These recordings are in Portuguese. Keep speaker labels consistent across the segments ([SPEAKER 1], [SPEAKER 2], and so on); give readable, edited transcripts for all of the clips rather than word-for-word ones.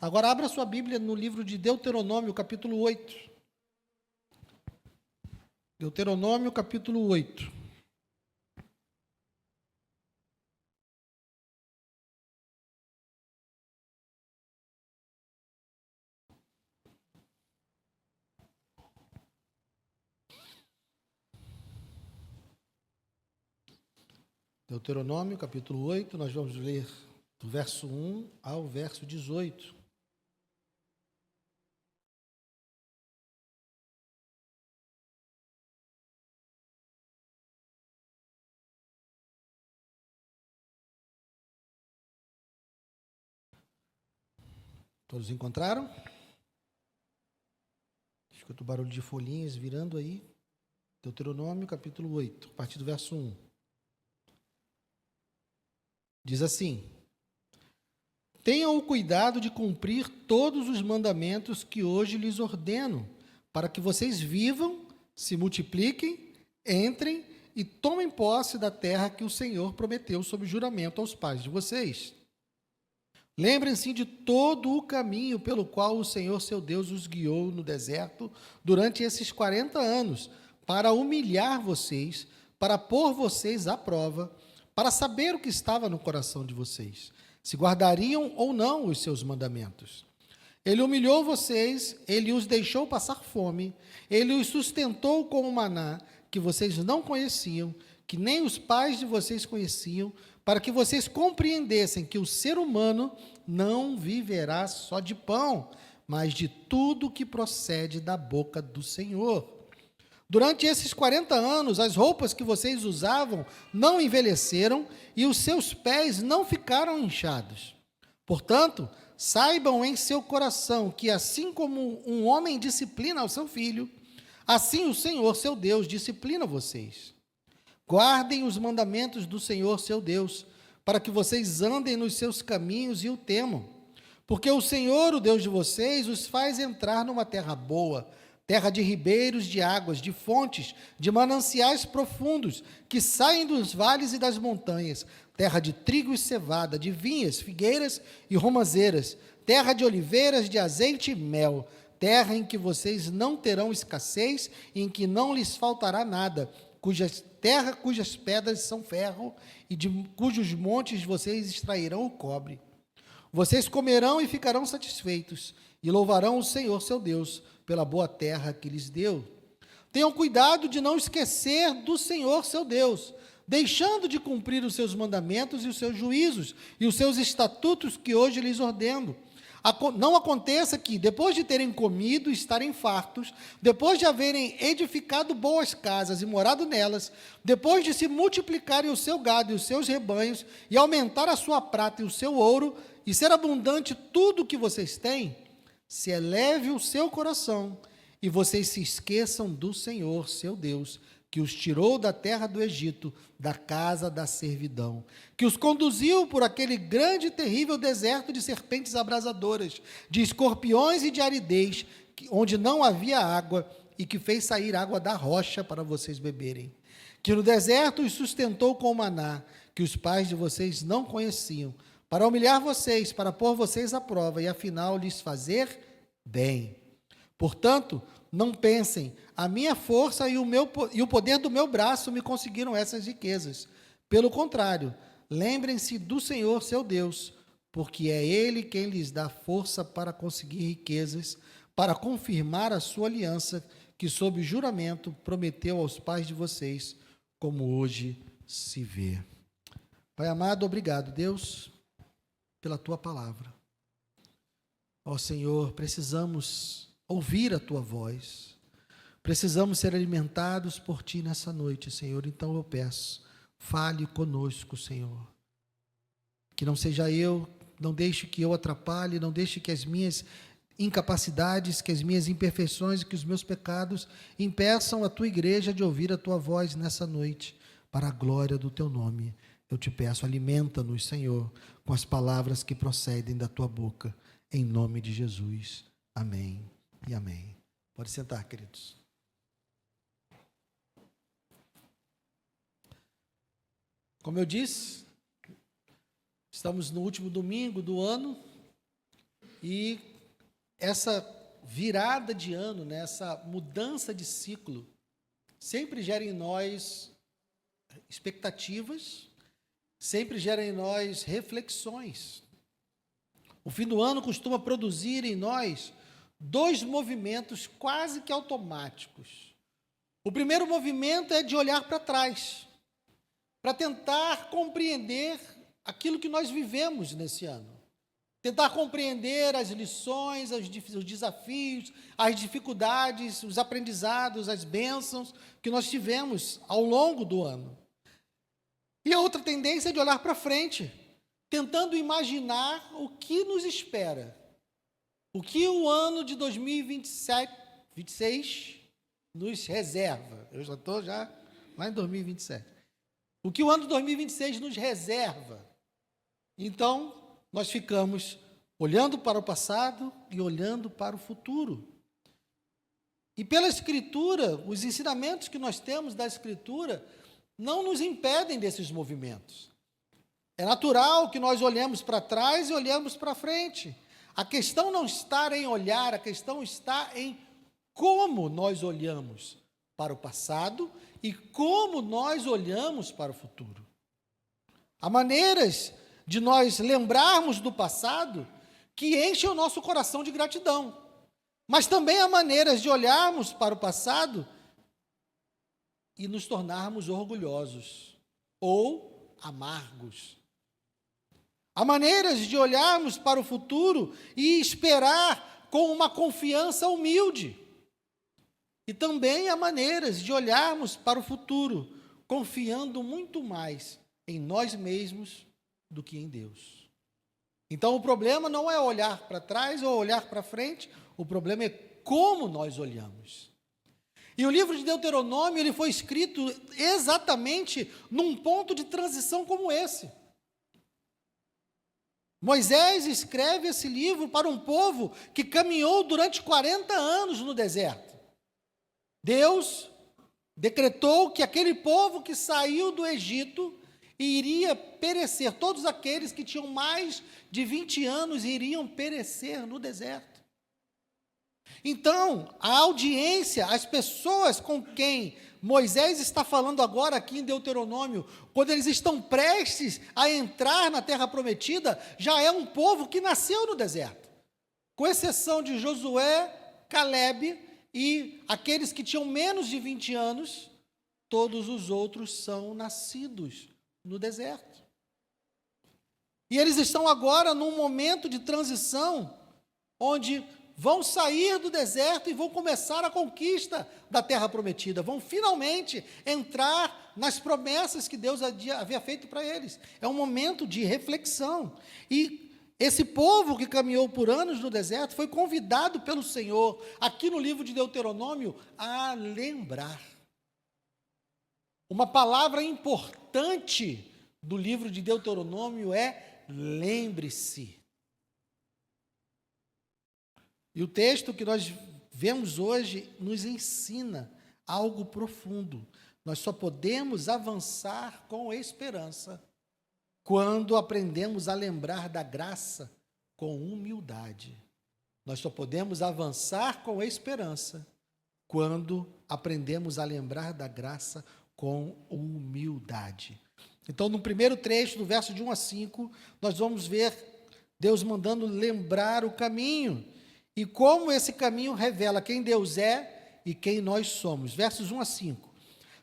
[SPEAKER 1] Agora abra sua Bíblia no livro de Deuteronômio, capítulo 8. Deuteronômio, capítulo 8. Deuteronômio, capítulo 8, nós vamos ler do verso 1 ao verso 18. Todos encontraram? Escuta o barulho de folhinhas virando aí. Deuteronômio, capítulo 8, a partir do verso 1. Diz assim: Tenham o cuidado de cumprir todos os mandamentos que hoje lhes ordeno, para que vocês vivam, se multipliquem, entrem e tomem posse da terra que o Senhor prometeu sob juramento aos pais de vocês. Lembrem-se de todo o caminho pelo qual o Senhor seu Deus os guiou no deserto durante esses 40 anos, para humilhar vocês, para pôr vocês à prova, para saber o que estava no coração de vocês, se guardariam ou não os seus mandamentos. Ele humilhou vocês, ele os deixou passar fome, ele os sustentou com o maná que vocês não conheciam, que nem os pais de vocês conheciam, para que vocês compreendessem que o ser humano não viverá só de pão, mas de tudo que procede da boca do Senhor. Durante esses 40 anos, as roupas que vocês usavam não envelheceram e os seus pés não ficaram inchados. Portanto, saibam em seu coração que assim como um homem disciplina o seu filho, assim o Senhor, seu Deus, disciplina vocês. Guardem os mandamentos do Senhor, seu Deus, para que vocês andem nos seus caminhos e o temam. Porque o Senhor, o Deus de vocês, os faz entrar numa terra boa, terra de ribeiros de águas, de fontes, de mananciais profundos, que saem dos vales e das montanhas, terra de trigo e cevada, de vinhas, figueiras e romazeiras, terra de oliveiras, de azeite e mel, terra em que vocês não terão escassez e em que não lhes faltará nada, terra cujas pedras são ferro e de cujos montes vocês extrairão o cobre. Vocês comerão e ficarão satisfeitos e louvarão o Senhor, seu Deus, pela boa terra que lhes deu. Tenham cuidado de não esquecer do Senhor, seu Deus, deixando de cumprir os seus mandamentos e os seus juízos e os seus estatutos que hoje lhes ordeno. Não aconteça que, depois de terem comido e estarem fartos, depois de haverem edificado boas casas e morado nelas, depois de se multiplicarem o seu gado e os seus rebanhos, e aumentar a sua prata e o seu ouro, e ser abundante tudo o que vocês têm, se eleve o seu coração, e vocês se esqueçam do Senhor, seu Deus, que os tirou da terra do Egito, da casa da servidão, que os conduziu por aquele grande e terrível deserto de serpentes abrasadoras, de escorpiões e de aridez, onde não havia água, e que fez sair água da rocha para vocês beberem. Que no deserto os sustentou com o maná, que os pais de vocês não conheciam, para humilhar vocês, para pôr vocês à prova, e afinal lhes fazer bem. Portanto, não pensem, a minha força e o poder do meu braço me conseguiram essas riquezas. Pelo contrário, lembrem-se do Senhor, seu Deus, porque é Ele quem lhes dá força para conseguir riquezas, para confirmar a sua aliança, que sob juramento prometeu aos pais de vocês, como hoje se vê. Pai amado, obrigado, Deus, pela Tua palavra. Ó Senhor, precisamos ouvir a Tua voz. Precisamos ser alimentados por Ti nessa noite, Senhor. Então eu peço, fale conosco, Senhor. Que não seja eu, não deixe que eu atrapalhe, não deixe que as minhas incapacidades, que as minhas imperfeições e que os meus pecados impeçam a Tua igreja de ouvir a Tua voz nessa noite, para a glória do Teu nome. Eu te peço, alimenta-nos, Senhor, com as palavras que procedem da Tua boca, em nome de Jesus. Amém e amém. Pode sentar, queridos. Como eu disse, estamos no último domingo do ano, E essa virada de ano, né, essa mudança de ciclo, sempre gera em nós expectativas, sempre gera em nós reflexões. O fim do ano costuma produzir em nós dois movimentos quase que automáticos. O primeiro movimento é de olhar para trás, para tentar compreender aquilo que nós vivemos nesse ano. Tentar compreender as lições, os desafios, as dificuldades, os aprendizados, as bênçãos que nós tivemos ao longo do ano. E a outra tendência é de olhar para frente, tentando imaginar o que nos espera. O que o ano de 2026 nos reserva. Eu já estou lá em 2027. O que o ano de 2026 nos reserva. Então, nós ficamos olhando para o passado e olhando para o futuro. E pela Escritura, os ensinamentos que nós temos da Escritura não nos impedem desses movimentos. É natural que nós olhemos para trás e olhemos para frente. A questão não está em olhar, a questão está em como nós olhamos para o passado e como nós olhamos para o futuro. Há maneiras de nós lembrarmos do passado que enchem o nosso coração de gratidão. Mas também há maneiras de olharmos para o passado e nos tornarmos orgulhosos ou amargos. Há maneiras de olharmos para o futuro e esperar com uma confiança humilde. E também há maneiras de olharmos para o futuro confiando muito mais em nós mesmos do que em Deus. Então, o problema não é olhar para trás ou olhar para frente, o problema é como nós olhamos. E o livro de Deuteronômio, ele foi escrito exatamente num ponto de transição como esse. Moisés escreve esse livro para um povo que caminhou durante 40 anos no deserto. Deus decretou que aquele povo que saiu do Egito iria perecer. Todos aqueles que tinham mais de 20 anos iriam perecer no deserto. Então, a audiência, as pessoas com quem Moisés está falando agora aqui em Deuteronômio, quando eles estão prestes a entrar na terra prometida, já é um povo que nasceu no deserto. Com exceção de Josué, Calebe e aqueles que tinham menos de 20 anos, todos os outros são nascidos no deserto. E eles estão agora num momento de transição, onde vão sair do deserto e vão começar a conquista da terra prometida, vão finalmente entrar nas promessas que Deus havia feito para eles. É um momento de reflexão. E esse povo que caminhou por anos no deserto foi convidado pelo Senhor, aqui no livro de Deuteronômio, a lembrar. Uma palavra importante do livro de Deuteronômio é lembre-se. E o texto que nós vemos hoje nos ensina algo profundo. Nós só podemos avançar com esperança quando aprendemos a lembrar da graça com humildade. Nós só podemos avançar com esperança quando aprendemos a lembrar da graça com humildade. Então, no primeiro trecho, do verso de 1 a 5, nós vamos ver Deus mandando lembrar o caminho e como esse caminho revela quem Deus é e quem nós somos. Versos 1 a 5.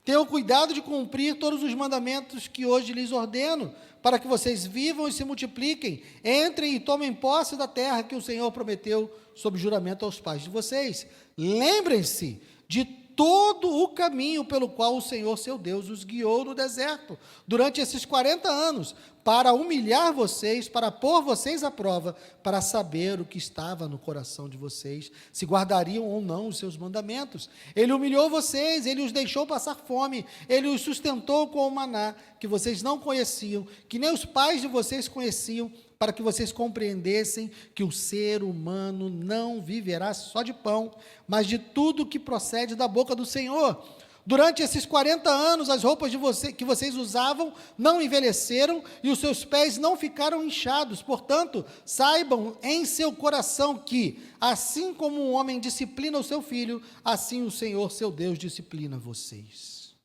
[SPEAKER 1] Tenham cuidado de cumprir todos os mandamentos que hoje lhes ordeno, para que vocês vivam e se multipliquem, entrem e tomem posse da terra que o Senhor prometeu sob juramento aos pais de vocês. Lembrem-se de todo o caminho pelo qual o Senhor, seu Deus, os guiou no deserto, durante esses 40 anos, para humilhar vocês, para pôr vocês à prova, para saber o que estava no coração de vocês, se guardariam ou não os seus mandamentos. Ele humilhou vocês, ele os deixou passar fome, ele os sustentou com o maná, que vocês não conheciam, que nem os pais de vocês conheciam, para que vocês compreendessem que o ser humano não viverá só de pão, mas de tudo que procede da boca do Senhor. Durante esses 40 anos, as roupas que vocês usavam não envelheceram e os seus pés não ficaram inchados. Portanto, saibam em seu coração que, assim como um homem disciplina o seu filho, assim o Senhor, seu Deus, disciplina vocês.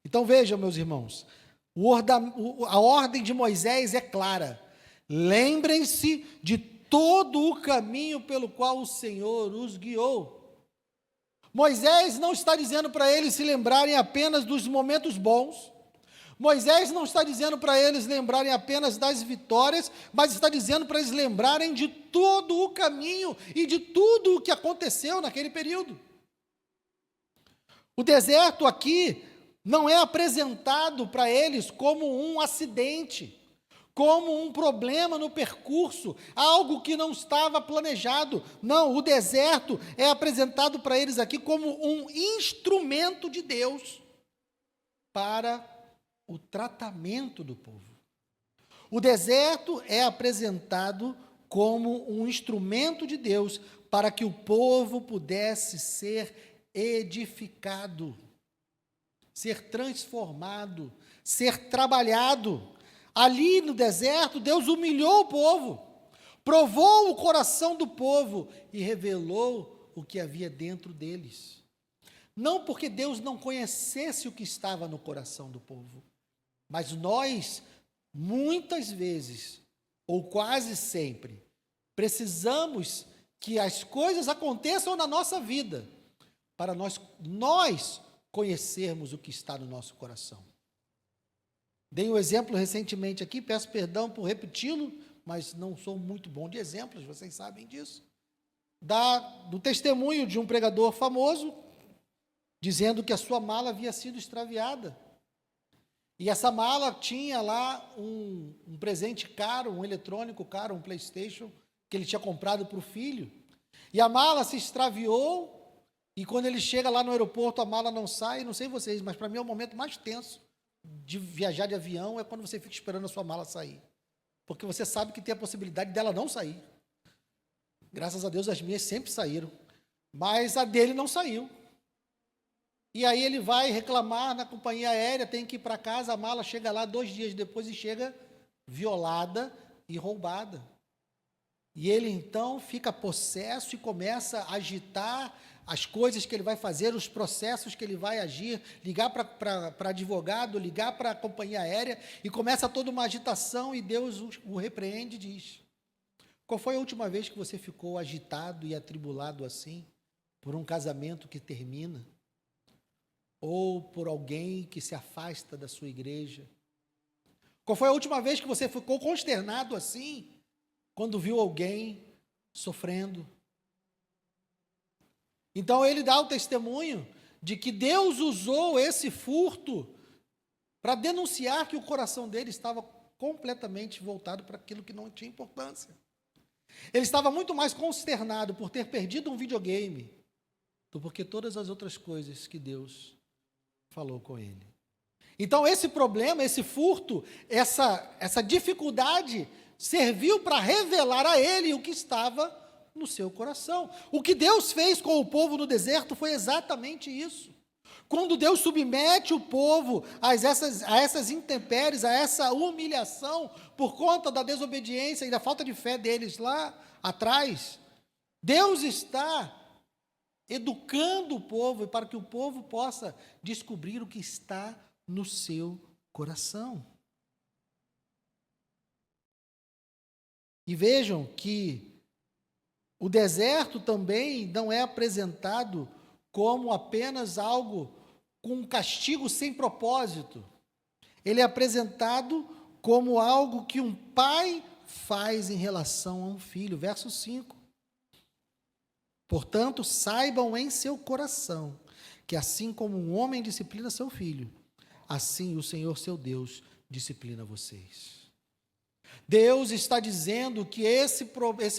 [SPEAKER 1] Então vejam, meus irmãos, a ordem de Moisés é clara. Lembrem-se de todo o caminho pelo qual o Senhor os guiou. Moisés não está dizendo para eles se lembrarem apenas dos momentos bons. Moisés não está dizendo para eles lembrarem apenas das vitórias, mas está dizendo para eles lembrarem de todo o caminho e de tudo o que aconteceu naquele período. O deserto aqui não é apresentado para eles como um acidente, como um problema no percurso, algo que não estava planejado. Não, o deserto é apresentado para eles aqui como um instrumento de Deus para o tratamento do povo. O deserto é apresentado como um instrumento de Deus para que o povo pudesse ser edificado, ser transformado, ser trabalhado. Ali no deserto, Deus humilhou o povo, provou o coração do povo e revelou o que havia dentro deles. Não porque Deus não conhecesse o que estava no coração do povo, mas nós, muitas vezes, ou quase sempre, precisamos que as coisas aconteçam na nossa vida, para nós conhecermos o que está no nosso coração. Dei um exemplo recentemente aqui, peço perdão por repeti-lo, mas não sou muito bom de exemplos, vocês sabem disso. Do testemunho de um pregador famoso, dizendo que a sua mala havia sido extraviada. E essa mala tinha lá um presente caro, um eletrônico caro, um PlayStation, que ele tinha comprado para o filho. E a mala se extraviou, e quando ele chega lá no aeroporto, a mala não sai. Não sei vocês, mas para mim é o momento mais tenso de viajar de avião, é quando você fica esperando a sua mala sair. Porque você sabe que tem a possibilidade dela não sair. Graças a Deus as minhas sempre saíram, mas a dele não saiu. E aí ele vai reclamar na companhia aérea, tem que ir para casa, a mala chega lá 2 dias depois e chega violada e roubada. E ele então fica possesso e começa a agitar as coisas que ele vai fazer, os processos que ele vai agir, ligar para advogado, ligar para a companhia aérea, e começa toda uma agitação, e Deus o repreende e diz: qual foi a última vez que você ficou agitado e atribulado assim, por um casamento que termina, ou por alguém que se afasta da sua igreja? Qual foi a última vez que você ficou consternado assim, quando viu alguém sofrendo? Então ele dá o testemunho de que Deus usou esse furto para denunciar que o coração dele estava completamente voltado para aquilo que não tinha importância. Ele estava muito mais consternado por ter perdido um videogame do que todas as outras coisas que Deus falou com ele. Então esse problema, esse furto, essa dificuldade serviu para revelar a ele o que estava no seu coração. O que Deus fez com o povo no deserto foi exatamente isso. Quando Deus submete o povo a essas intempéries, a essa humilhação, por conta da desobediência e da falta de fé deles lá atrás, Deus está educando o povo para que o povo possa descobrir o que está no seu coração. E vejam que o deserto também não é apresentado como apenas algo com um castigo sem propósito. Ele é apresentado como algo que um pai faz em relação a um filho. Verso 5. Portanto, saibam em seu coração que assim como um homem disciplina seu filho, assim o Senhor seu Deus disciplina vocês. Deus está dizendo que esse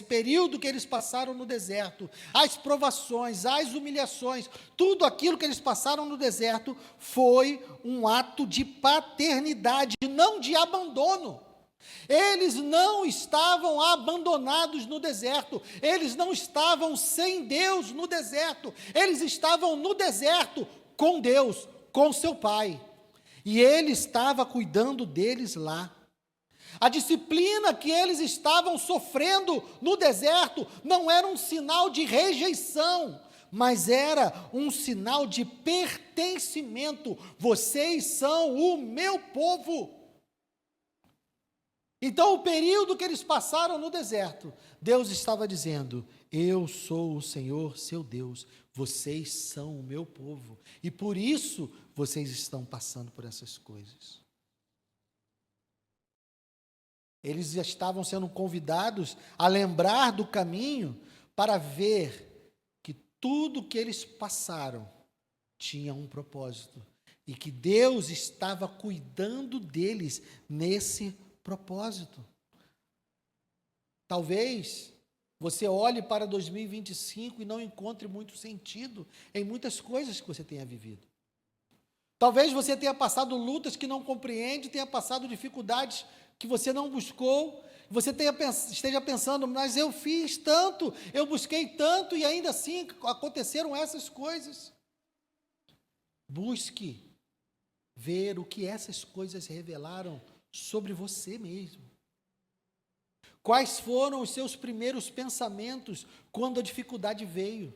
[SPEAKER 1] período que eles passaram no deserto, as provações, as humilhações, tudo aquilo que eles passaram no deserto foi um ato de paternidade, não de abandono. Eles não estavam abandonados no deserto, eles não estavam sem Deus no deserto, eles estavam no deserto com Deus, com seu pai. E ele estava cuidando deles lá. A disciplina que eles estavam sofrendo no deserto não era um sinal de rejeição, mas era um sinal de pertencimento. Vocês são o meu povo. Então, o período que eles passaram no deserto, Deus estava dizendo: eu sou o Senhor, seu Deus, vocês são o meu povo, e por isso vocês estão passando por essas coisas. Eles já estavam sendo convidados a lembrar do caminho para ver que tudo que eles passaram tinha um propósito, e que Deus estava cuidando deles nesse propósito. Talvez você olhe para 2025 e não encontre muito sentido em muitas coisas que você tenha vivido. Talvez você tenha passado lutas que não compreende, tenha passado dificuldades que você não buscou, você esteja pensando: mas eu fiz tanto, eu busquei tanto e ainda assim aconteceram essas coisas. Busque ver o que essas coisas revelaram sobre você mesmo. Quais foram os seus primeiros pensamentos quando a dificuldade veio?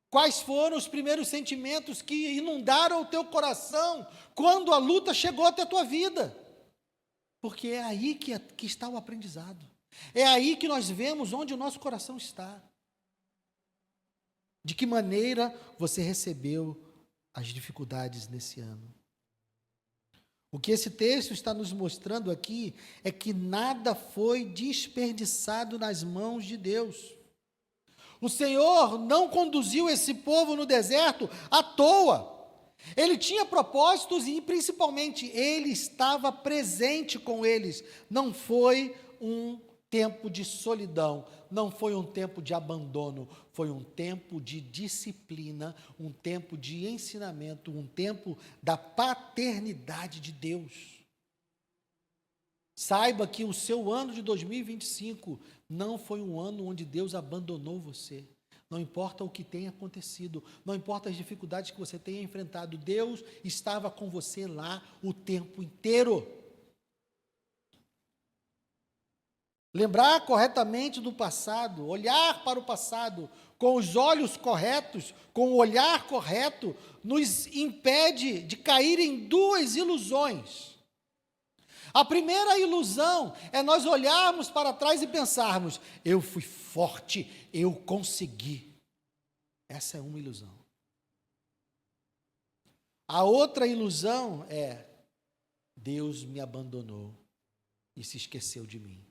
[SPEAKER 1] Quais foram os primeiros sentimentos que inundaram o teu coração quando a luta chegou até a tua vida? Porque é aí que está o aprendizado. É aí que nós vemos onde o nosso coração está. De que maneira você recebeu as dificuldades nesse ano? O que esse texto está nos mostrando aqui é que nada foi desperdiçado nas mãos de Deus. O Senhor não conduziu esse povo no deserto à toa. Ele tinha propósitos e, principalmente, ele estava presente com eles. Não foi um tempo de solidão, não foi um tempo de abandono, foi um tempo de disciplina, um tempo de ensinamento, um tempo da paternidade de Deus. Saiba que o seu ano de 2025 não foi um ano onde Deus abandonou você. Não importa o que tenha acontecido, não importa as dificuldades que você tenha enfrentado, Deus estava com você lá o tempo inteiro. Lembrar corretamente do passado, olhar para o passado com os olhos corretos, com o olhar correto, nos impede de cair em duas ilusões. A primeira ilusão é nós olharmos para trás e pensarmos: eu fui forte, eu consegui. Essa é uma ilusão. A outra ilusão é: Deus me abandonou e se esqueceu de mim.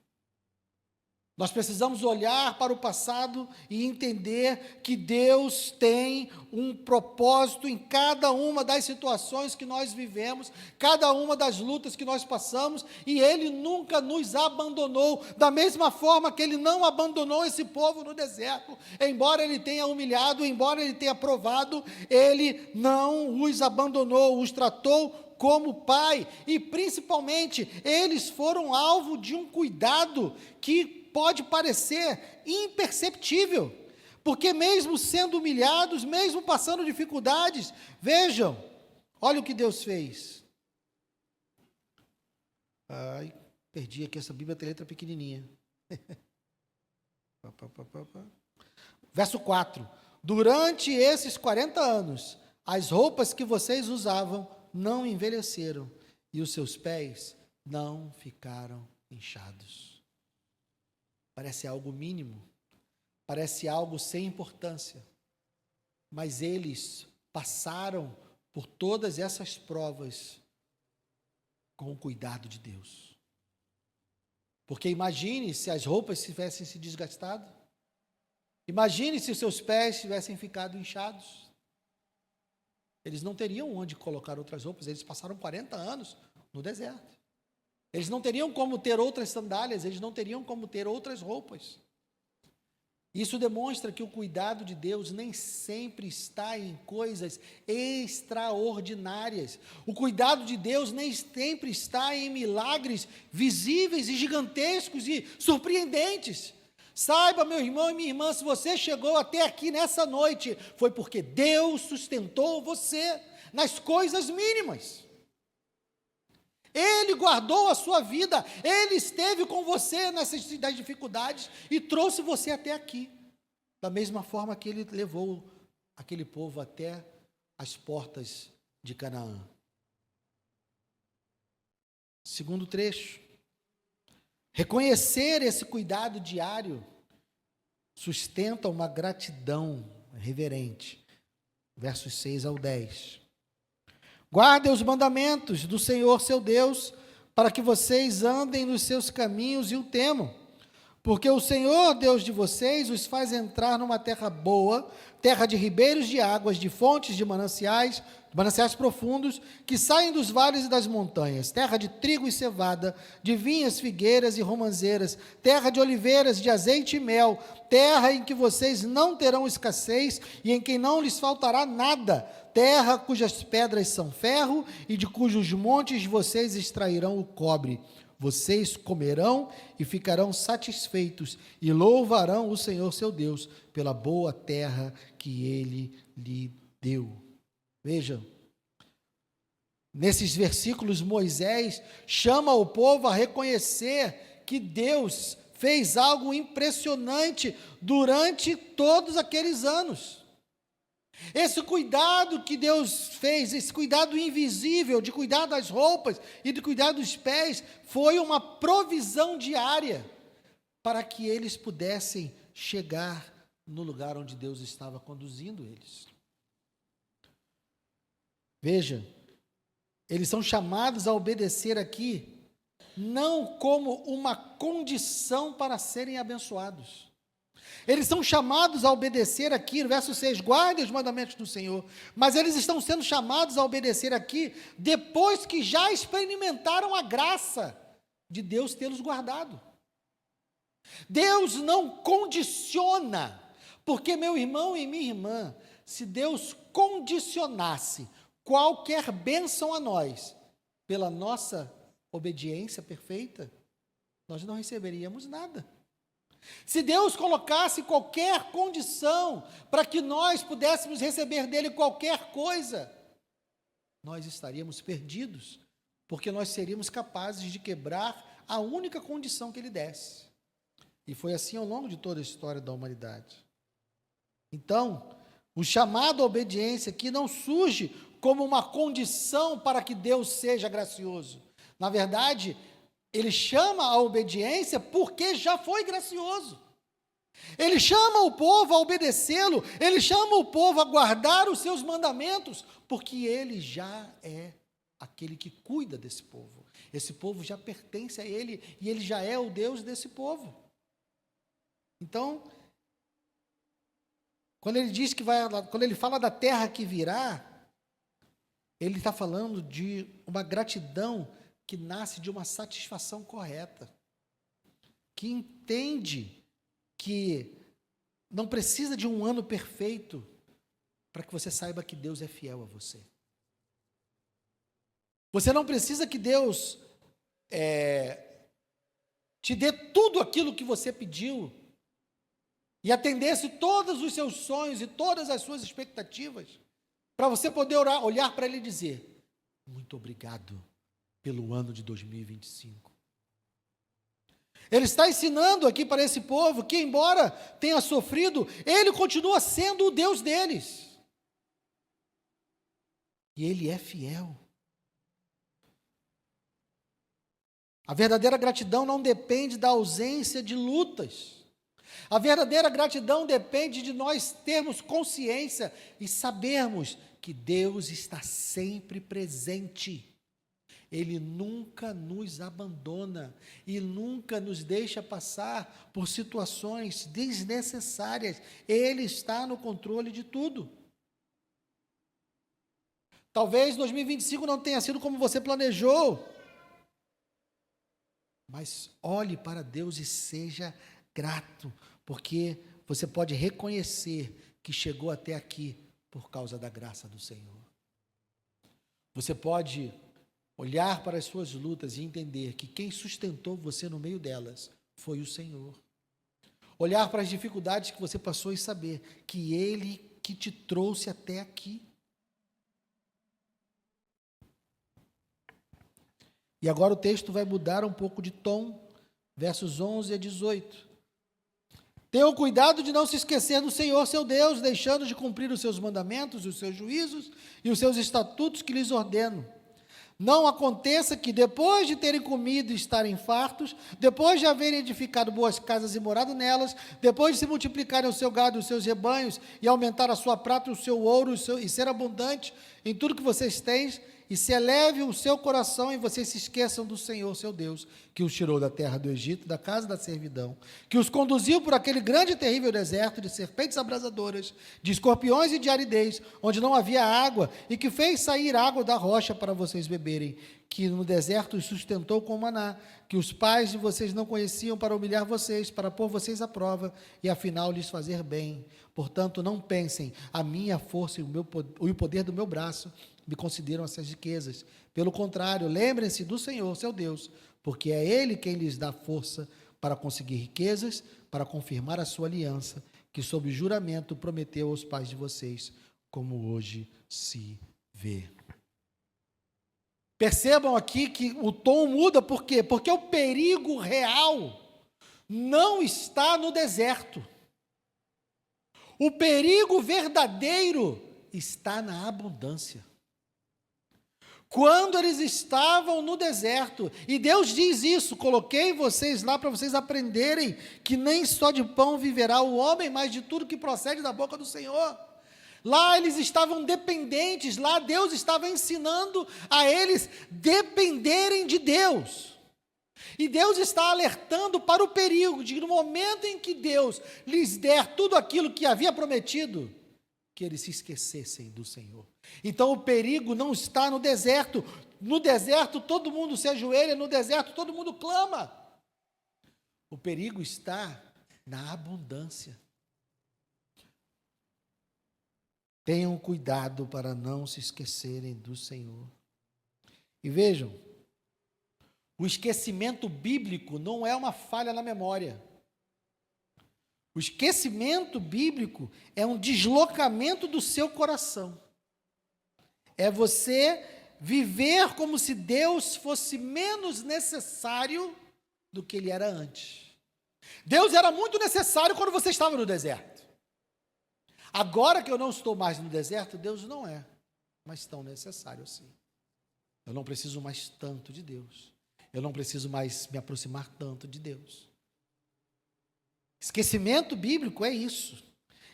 [SPEAKER 1] Nós precisamos olhar para o passado e entender que Deus tem um propósito em cada uma das situações que nós vivemos, cada uma das lutas que nós passamos, e Ele nunca nos abandonou, da mesma forma que Ele não abandonou esse povo no deserto. Embora Ele tenha humilhado, embora Ele tenha provado, Ele não os abandonou, os tratou como pai, e principalmente, eles foram alvo de um cuidado que pode parecer imperceptível, porque mesmo sendo humilhados, mesmo passando dificuldades, vejam, olha o que Deus fez. Ai, perdi aqui, essa Bíblia tem letra pequenininha. Verso 4: durante esses 40 anos, as roupas que vocês usavam não envelheceram, e os seus pés não ficaram inchados. Parece algo mínimo, parece algo sem importância, mas eles passaram por todas essas provas com o cuidado de Deus. Porque imagine se as roupas tivessem se desgastado, imagine se os seus pés tivessem ficado inchados. Eles não teriam onde colocar outras roupas, eles passaram 40 anos no deserto. Eles não teriam como ter outras sandálias, eles não teriam como ter outras roupas. Isso demonstra que o cuidado de Deus nem sempre está em coisas extraordinárias. O cuidado de Deus nem sempre está em milagres visíveis e gigantescos e surpreendentes. Saiba, meu irmão e minha irmã, se você chegou até aqui nessa noite, foi porque Deus sustentou você nas coisas mínimas. Ele guardou a sua vida, Ele esteve com você nessas das dificuldades e trouxe você até aqui. Da mesma forma que Ele levou aquele povo até as portas de Canaã. Segundo trecho. Reconhecer esse cuidado diário sustenta uma gratidão reverente. Versos 6 ao 10. Guardem os mandamentos do Senhor, seu Deus, para que vocês andem nos seus caminhos e o temam. Porque o Senhor, Deus de vocês, os faz entrar numa terra boa, terra de ribeiros de águas, de fontes de mananciais profundos, que saem dos vales e das montanhas, terra de trigo e cevada, de vinhas, figueiras e romãzeiras, terra de oliveiras, de azeite e mel, terra em que vocês não terão escassez e em que não lhes faltará nada, terra cujas pedras são ferro e de cujos montes vocês extrairão o cobre. Vocês comerão e ficarão satisfeitos e louvarão o Senhor seu Deus pela boa terra que Ele lhe deu. Veja, nesses versículos Moisés chama o povo a reconhecer que Deus fez algo impressionante durante todos aqueles anos. Esse cuidado que Deus fez, esse cuidado invisível de cuidar das roupas e de cuidar dos pés, foi uma provisão diária para que eles pudessem chegar no lugar onde Deus estava conduzindo eles. Veja, eles são chamados a obedecer aqui, não como uma condição para serem abençoados. Eles são chamados a obedecer aqui, no verso 6, guardem os mandamentos do Senhor, mas eles estão sendo chamados a obedecer aqui, depois que já experimentaram a graça de Deus tê-los guardado. Deus não condiciona, porque meu irmão e minha irmã, se Deus condicionasse qualquer bênção a nós, pela nossa obediência perfeita, nós não receberíamos nada. Se Deus colocasse qualquer condição para que nós pudéssemos receber dele qualquer coisa, nós estaríamos perdidos, porque nós seríamos capazes de quebrar a única condição que ele desse. E foi assim ao longo de toda a história da humanidade. Então, o chamado à obediência aqui não surge como uma condição para que Deus seja gracioso. Na verdade, ele chama a obediência porque já foi gracioso. Ele chama o povo a obedecê-lo, ele chama o povo a guardar os seus mandamentos, porque ele já é aquele que cuida desse povo. Esse povo já pertence a ele e ele já é o Deus desse povo. Então, quando ele diz que quando ele fala da terra que virá, ele está falando de uma gratidão que nasce de uma satisfação correta, que entende que não precisa de um ano perfeito para que você saiba que Deus é fiel a você. Você não precisa que Deus te dê tudo aquilo que você pediu e atendesse todos os seus sonhos e todas as suas expectativas, para você poder olhar para Ele e dizer: muito obrigado pelo ano de 2025. Ele está ensinando aqui para esse povo que, embora tenha sofrido, Ele continua sendo o Deus deles. E Ele é fiel. A verdadeira gratidão não depende da ausência de lutas. A verdadeira gratidão depende de nós termos consciência e sabermos que Deus está sempre presente. Ele nunca nos abandona e nunca nos deixa passar por situações desnecessárias. Ele está no controle de tudo. Talvez 2025 não tenha sido como você planejou, mas olhe para Deus e seja grato, porque você pode reconhecer que chegou até aqui por causa da graça do Senhor. Você pode olhar para as suas lutas e entender que quem sustentou você no meio delas foi o Senhor. Olhar para as dificuldades que você passou e saber que Ele que te trouxe até aqui. E agora o texto vai mudar um pouco de tom, versos 11 a 18. Tenham cuidado de não se esquecer do Senhor, seu Deus, deixando de cumprir os seus mandamentos, os seus juízos e os seus estatutos que lhes ordeno. Não aconteça que, depois de terem comido e estarem fartos, depois de haverem edificado boas casas e morado nelas, depois de se multiplicarem o seu gado e os seus rebanhos, e aumentar a sua prata e o seu ouro, e ser abundante em tudo que vocês têm, e se eleve o seu coração e vocês se esqueçam do Senhor, seu Deus, que os tirou da terra do Egito, da casa da servidão, que os conduziu por aquele grande e terrível deserto de serpentes abrasadoras, de escorpiões e de aridez, onde não havia água, e que fez sair água da rocha para vocês beberem, que no deserto os sustentou com maná, que os pais de vocês não conheciam, para humilhar vocês, para pôr vocês à prova, e afinal lhes fazer bem. Portanto, não pensem, a minha força e o poder do meu braço me concederam essas riquezas. Pelo contrário, lembrem-se do Senhor, seu Deus, porque é Ele quem lhes dá força para conseguir riquezas, para confirmar a sua aliança, que sob juramento prometeu aos pais de vocês, como hoje se vê. Percebam aqui que o tom muda, por quê? Porque o perigo real não está no deserto. O perigo verdadeiro está na abundância. Quando eles estavam no deserto, e Deus diz isso, coloquei vocês lá para vocês aprenderem que nem só de pão viverá o homem, mas de tudo que procede da boca do Senhor. Lá eles estavam dependentes, lá Deus estava ensinando a eles dependerem de Deus. E Deus está alertando para o perigo de, no momento em que Deus lhes der tudo aquilo que havia prometido, que eles se esquecessem do Senhor. Então o perigo não está no deserto. No deserto todo mundo se ajoelha, no deserto todo mundo clama. O perigo está na abundância. Tenham cuidado para não se esquecerem do Senhor. E vejam, o esquecimento bíblico não é uma falha na memória. O esquecimento bíblico é um deslocamento do seu coração. É você viver como se Deus fosse menos necessário do que Ele era antes. Deus era muito necessário quando você estava no deserto. Agora que eu não estou mais no deserto, Deus não é mais tão necessário assim. Eu não preciso mais tanto de Deus. Eu não preciso mais me aproximar tanto de Deus. Esquecimento bíblico é isso.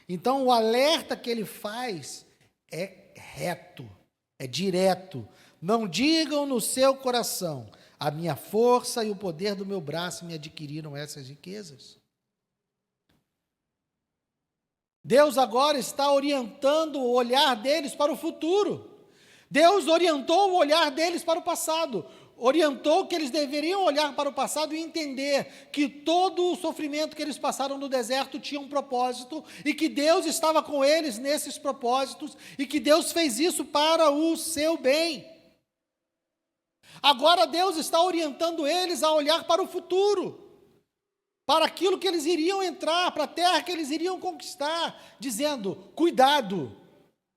[SPEAKER 1] Então, o alerta que ele faz é reto, é direto. Não digam no seu coração, a minha força e o poder do meu braço me adquiriram essas riquezas. Deus agora está orientando o olhar deles para o futuro. Deus orientou o olhar deles para o passado. Orientou que eles deveriam olhar para o passado e entender que todo o sofrimento que eles passaram no deserto tinha um propósito e que Deus estava com eles nesses propósitos e que Deus fez isso para o seu bem. Agora Deus está orientando eles a olhar para o futuro, para aquilo que eles iriam entrar, para a terra que eles iriam conquistar, dizendo, cuidado,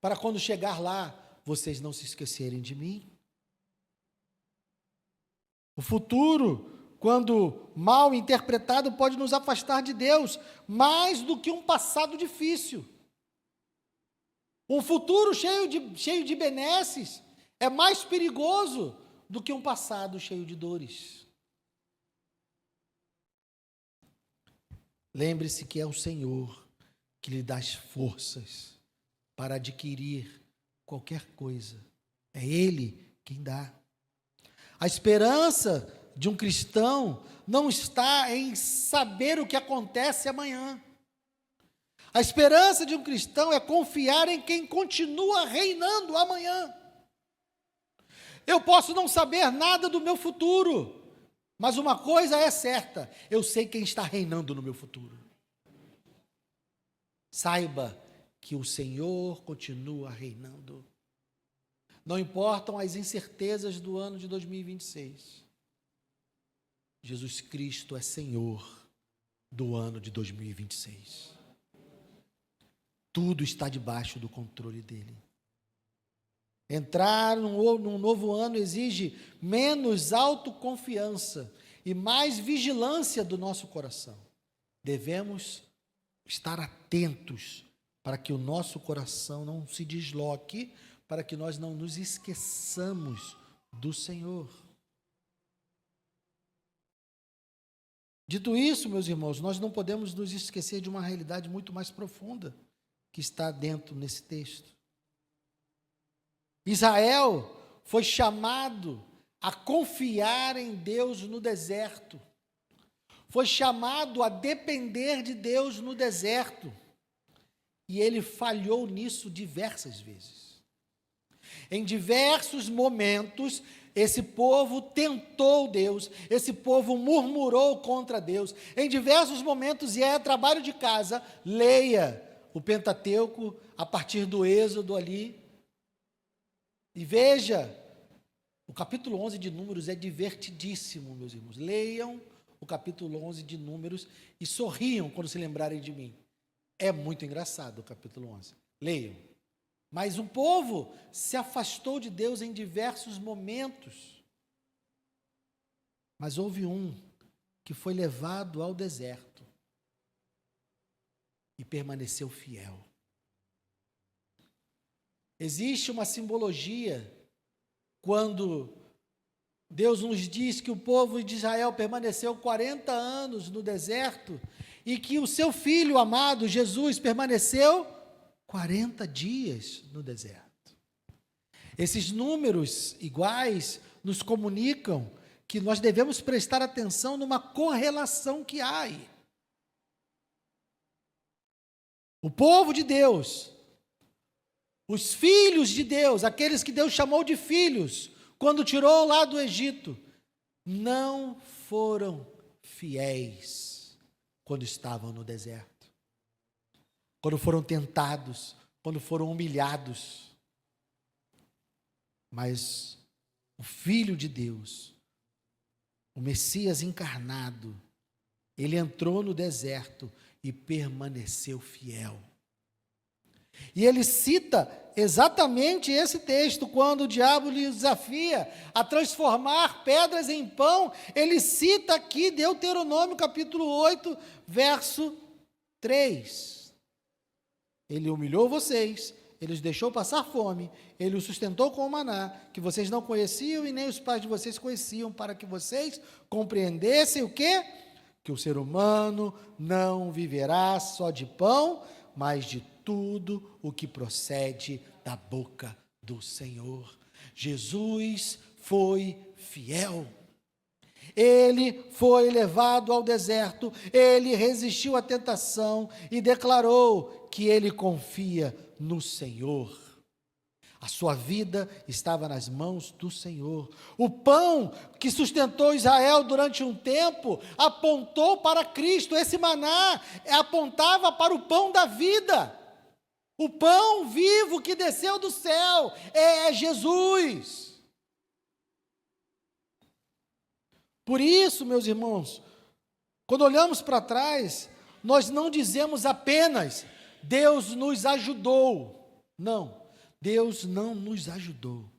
[SPEAKER 1] para quando chegar lá, vocês não se esquecerem de mim. O futuro, quando mal interpretado, pode nos afastar de Deus, mais do que um passado difícil. Um futuro cheio de benesses é mais perigoso do que um passado cheio de dores. Lembre-se que é o Senhor que lhe dá as forças para adquirir qualquer coisa. É Ele quem dá. A esperança de um cristão não está em saber o que acontece amanhã. A esperança de um cristão é confiar em quem continua reinando amanhã. Eu posso não saber nada do meu futuro, mas uma coisa é certa, eu sei quem está reinando no meu futuro. Saiba que o Senhor continua reinando. Não importam as incertezas do ano de 2026. Jesus Cristo é Senhor do ano de 2026. Tudo está debaixo do controle dele. Entrar num novo ano exige menos autoconfiança e mais vigilância do nosso coração. Devemos estar atentos para que o nosso coração não se desloque, para que nós não nos esqueçamos do Senhor. Dito isso, meus irmãos, nós não podemos nos esquecer de uma realidade muito mais profunda que está dentro nesse texto. Israel foi chamado a confiar em Deus no deserto. Foi chamado a depender de Deus no deserto. E ele falhou nisso diversas vezes. Em diversos momentos, esse povo tentou Deus, esse povo murmurou contra Deus. Em diversos momentos, e é trabalho de casa, leia o Pentateuco a partir do Êxodo ali. E veja, o capítulo 11 de Números é divertidíssimo, meus irmãos. Leiam o capítulo 11 de Números e sorriam quando se lembrarem de mim. É muito engraçado o capítulo 11. Leiam. Mas o povo se afastou de Deus em diversos momentos. Mas houve um que foi levado ao deserto e permaneceu fiel. Existe uma simbologia quando Deus nos diz que o povo de Israel permaneceu 40 anos no deserto e que o seu filho amado, Jesus, permaneceu 40 dias no deserto. Esses números iguais nos comunicam que nós devemos prestar atenção numa correlação que há aí. O povo de Deus, os filhos de Deus, aqueles que Deus chamou de filhos, quando tirou lá do Egito, não foram fiéis quando estavam no deserto, quando foram tentados, quando foram humilhados. Mas o Filho de Deus, o Messias encarnado, ele entrou no deserto e permaneceu fiel. E ele cita exatamente esse texto, quando o diabo lhe desafia a transformar pedras em pão. Ele cita aqui Deuteronômio capítulo 8, verso 3. Ele humilhou vocês, ele os deixou passar fome, ele os sustentou com o maná, que vocês não conheciam e nem os pais de vocês conheciam, para que vocês compreendessem o quê? Que o ser humano não viverá só de pão, mas de tudo o que procede da boca do Senhor. Jesus foi fiel. Ele foi levado ao deserto, ele resistiu à tentação e declarou que ele confia no Senhor. A sua vida estava nas mãos do Senhor. O pão que sustentou Israel durante um tempo apontou para Cristo. Esse maná apontava para o pão da vida. O pão vivo que desceu do céu é Jesus. Por isso, meus irmãos, quando olhamos para trás, nós não dizemos apenas Deus nos ajudou. Não, Deus não nos ajudou.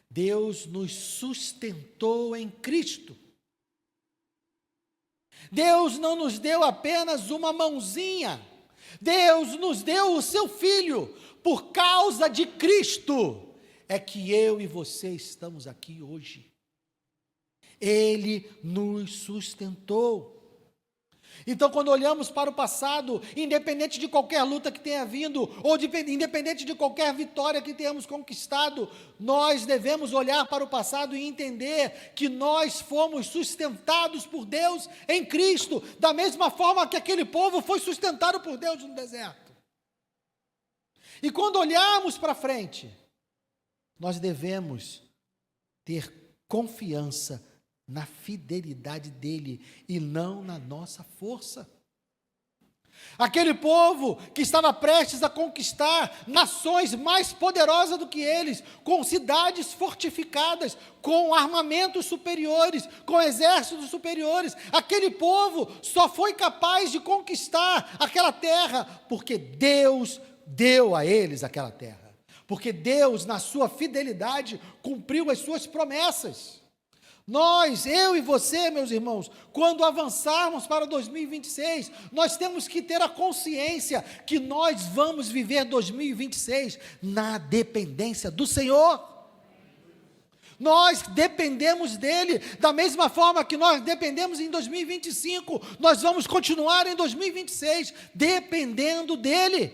[SPEAKER 1] Deus nos sustentou em Cristo. Deus não nos deu apenas uma mãozinha. Deus nos deu o seu Filho. Por causa de Cristo é que eu e você estamos aqui hoje. Ele nos sustentou. Então, quando olhamos para o passado, independente de qualquer luta que tenha vindo, ou independente de qualquer vitória que tenhamos conquistado, nós devemos olhar para o passado e entender que nós fomos sustentados por Deus em Cristo, da mesma forma que aquele povo foi sustentado por Deus no deserto. E quando olharmos para frente, nós devemos ter confiança na fidelidade dele e não na nossa força. Aquele povo que estava prestes a conquistar nações mais poderosas do que eles, com cidades fortificadas, com armamentos superiores, com exércitos superiores. Aquele povo só foi capaz de conquistar aquela terra porque Deus deu a eles aquela terra. Porque Deus, na sua fidelidade, cumpriu as suas promessas. Nós, eu e você, meus irmãos, quando avançarmos para 2026, nós temos que ter a consciência que nós vamos viver 2026 na dependência do Senhor. Nós dependemos dele, da mesma forma que nós dependemos em 2025, nós vamos continuar em 2026 dependendo dele,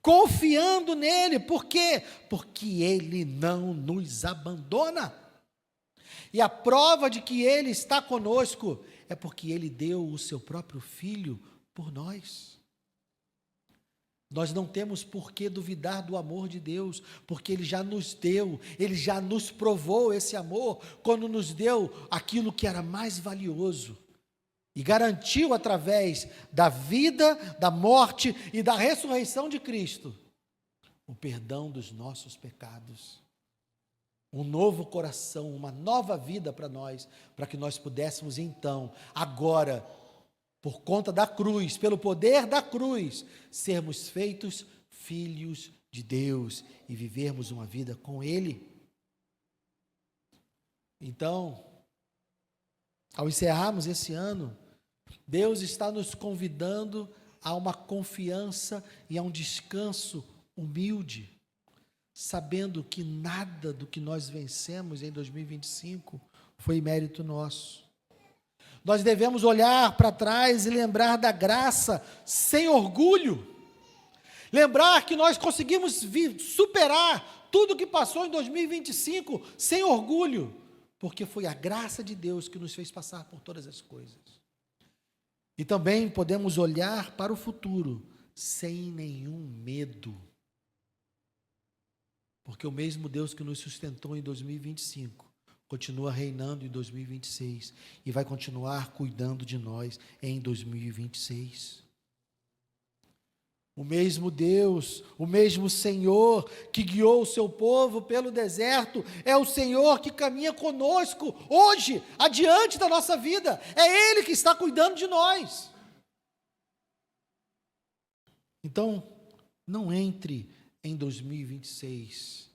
[SPEAKER 1] confiando nele. Por quê? Porque ele não nos abandona. E a prova de que ele está conosco é porque ele deu o seu próprio filho por nós. Nós não temos por que duvidar do amor de Deus, porque ele já nos deu, ele já nos provou esse amor, quando nos deu aquilo que era mais valioso, e garantiu através da vida, da morte e da ressurreição de Cristo, o perdão dos nossos pecados. Um novo coração, uma nova vida para nós, para que nós pudéssemos então, agora, por conta da cruz, pelo poder da cruz, sermos feitos filhos de Deus e vivermos uma vida com Ele. Então, ao encerrarmos esse ano, Deus está nos convidando a uma confiança e a um descanso humilde, sabendo que nada do que nós vencemos em 2025 foi mérito nosso. Nós devemos olhar para trás e lembrar da graça sem orgulho. Lembrar que nós conseguimos superar tudo que passou em 2025 sem orgulho, porque foi a graça de Deus que nos fez passar por todas as coisas. E também podemos olhar para o futuro sem nenhum medo. Porque o mesmo Deus que nos sustentou em 2025, continua reinando em 2026 e vai continuar cuidando de nós em 2026. O mesmo Deus, o mesmo Senhor que guiou o seu povo pelo deserto, é o Senhor que caminha conosco hoje, adiante da nossa vida. É Ele que está cuidando de nós. Então, não entre em 2026,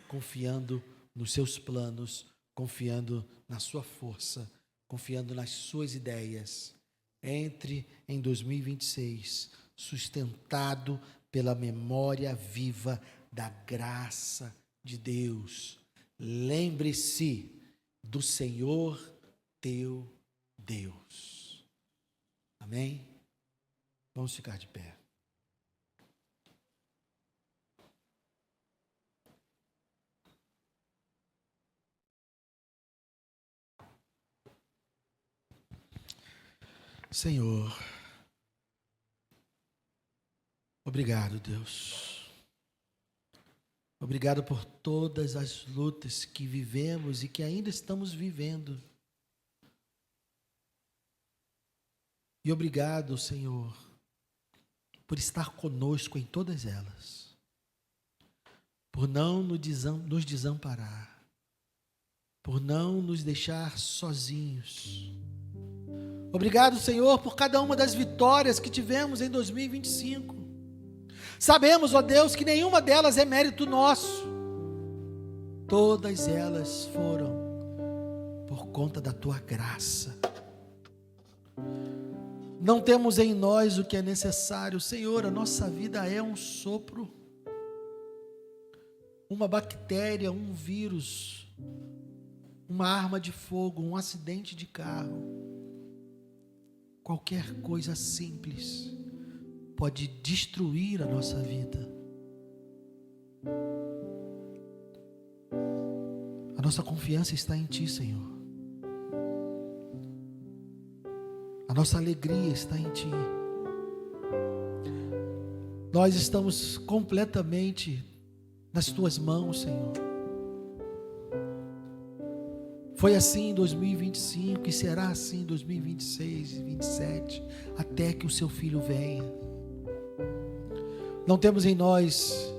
[SPEAKER 1] confiando nos seus planos, confiando na sua força, confiando nas suas ideias. Entre em 2026, sustentado pela memória viva da graça de Deus. Lembre-se do Senhor teu Deus. Amém? Vamos ficar de pé. Senhor, obrigado, Deus. Obrigado por todas as lutas que vivemos e que ainda estamos vivendo. E obrigado, Senhor, por estar conosco em todas elas, por não nos desamparar, por não nos deixar sozinhos. Obrigado, Senhor, por cada uma das vitórias que tivemos em 2025. Sabemos, ó Deus, que nenhuma delas é mérito nosso. Todas elas foram por conta da Tua graça. Não temos em nós o que é necessário. Senhor, a nossa vida é um sopro, uma bactéria, um vírus, uma arma de fogo, um acidente de carro. Qualquer coisa simples pode destruir a nossa vida. A nossa confiança está em Ti, Senhor. A nossa alegria está em Ti. Nós estamos completamente nas Tuas mãos, Senhor. Foi assim em 2025 e será assim em 2026 e 27, até que o seu filho venha. Não temos em nós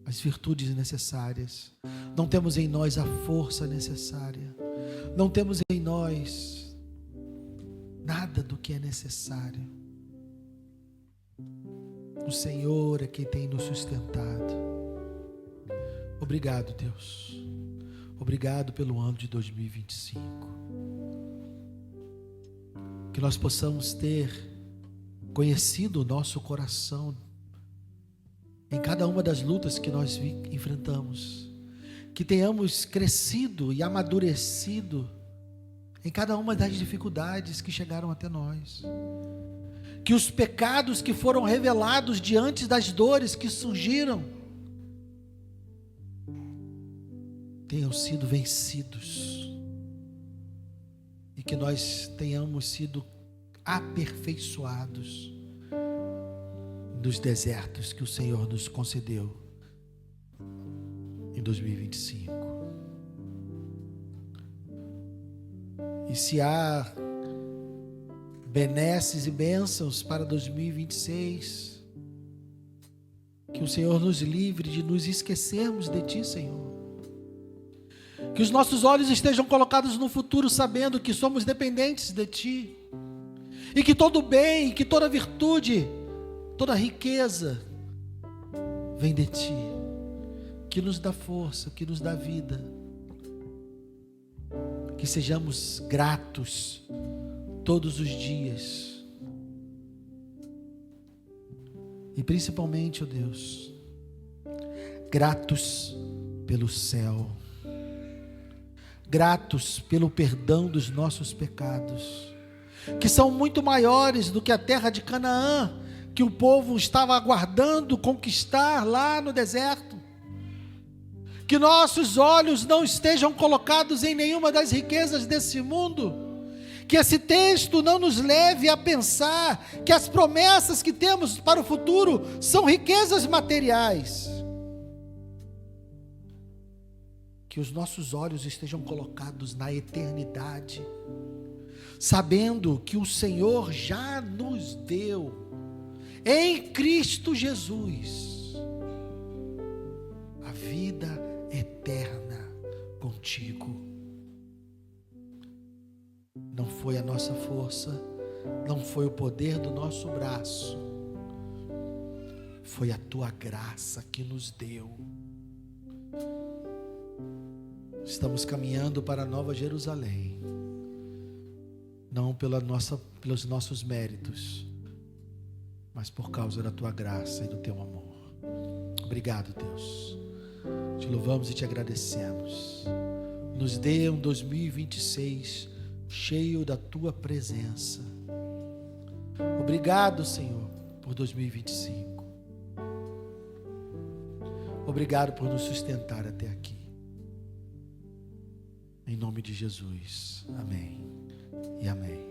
[SPEAKER 1] as virtudes necessárias, não temos em nós a força necessária, não temos em nós nada do que é necessário. O Senhor é quem tem nos sustentado. Obrigado, Deus. Obrigado pelo ano de 2025. Que nós possamos ter conhecido o nosso coração em cada uma das lutas que nós enfrentamos. Que tenhamos crescido e amadurecido em cada uma das dificuldades que chegaram até nós. Que os pecados que foram revelados diante das dores que surgiram tenham sido vencidos e que nós tenhamos sido aperfeiçoados nos desertos que o Senhor nos concedeu em 2025. E se há benesses e bênçãos para 2026, que o Senhor nos livre de nos esquecermos de Ti, Senhor. Que os nossos olhos estejam colocados no futuro, sabendo que somos dependentes de Ti. E que todo bem, que toda virtude, toda riqueza vem de Ti. Que nos dá força, que nos dá vida. Que sejamos gratos todos os dias. E principalmente, ó Deus, gratos pelo céu. Gratos pelo perdão dos nossos pecados, que são muito maiores do que a terra de Canaã, que o povo estava aguardando conquistar lá no deserto. Que nossos olhos não estejam colocados em nenhuma das riquezas desse mundo. Que esse texto não nos leve a pensar que as promessas que temos para o futuro são riquezas materiais. Que os nossos olhos estejam colocados na eternidade, sabendo que o Senhor já nos deu, em Cristo Jesus, a vida eterna contigo. Não foi a nossa força, não foi o poder do nosso braço, foi a tua graça que nos deu. Estamos caminhando para a Nova Jerusalém, não pelos nossos méritos, mas por causa da tua graça e do teu amor. Obrigado, Deus. Te louvamos e te agradecemos. Nos dê um 2026 cheio da tua presença. Obrigado, Senhor, por 2025. Obrigado por nos sustentar até aqui. Em nome de Jesus. Amém e amém.